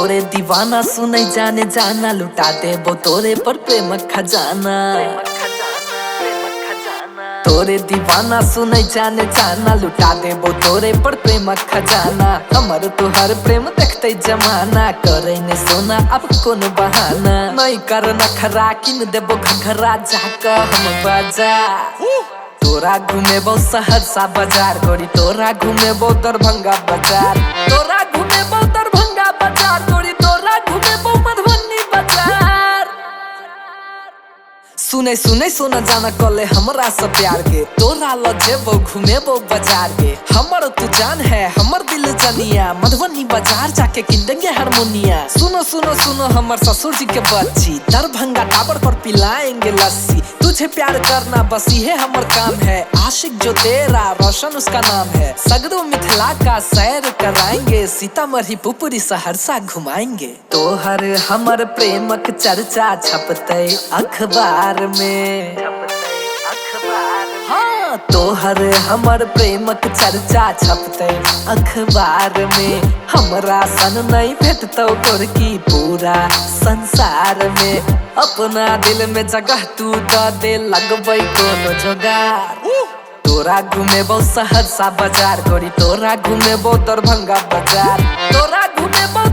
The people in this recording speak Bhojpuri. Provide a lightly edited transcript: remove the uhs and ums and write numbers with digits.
तोरे दीवाना सुनै जाने जाना, लुटा देबो तोरे पर प्रेम खजाना। तोरे दीवाना सुनै जाने जाना, लुटा देबो तोरे पर प्रेम खजाना। हमर तोहर प्रेम देखते जमाना, करे ने सोना अब कौन बहाना। नहीं कर नखरा किन देबो घघरा, जाकर हम बाजार। तोरा घूमेबो सहरसा बाजार गोरी, तोरा घूमेबो दरभंगा बाजार। तोरा घूमेबो दरभंगा बाजार गोरी, तोरा घूमेबो मधुबनी बाजार। सुने सुने सोना जाना कले हमरा से प्यार के, तोरा ल जेबो घूमेबो बाजार के। हमर तू जान है हमर दिल जनिया, मधुबनी बाजार जाके किन देंगे हारमोनिया। सुनो सुनो सुनो हमर ससुर जी के बच्ची, दरभंगा टावर पर पिलाएंगे लस्सी। तुझे प्यार करना बस ये हमर काम है, आशिक जो तेरा रोशन उसका नाम है। सगरो मिथिला का सैर कराएंगे, सीतामढ़ी पुपरी सहरसा घुमाएंगे। तोहर हमर प्रेमक चर्चा छपते अखबार में। हाँ तोहर हमर प्रेमक चर्चा छपते अखबार में। हमरा सन नहीं भेटतौ गोरकी पूरा संसार में। अपना दिल में जगह तू द दे, लगबै कोनो जोगार। तोरा घूमेबो सहरसा बाजार गोरी, तोरा घूमेबो दरभंगा बाजार। तोरा घूमेबो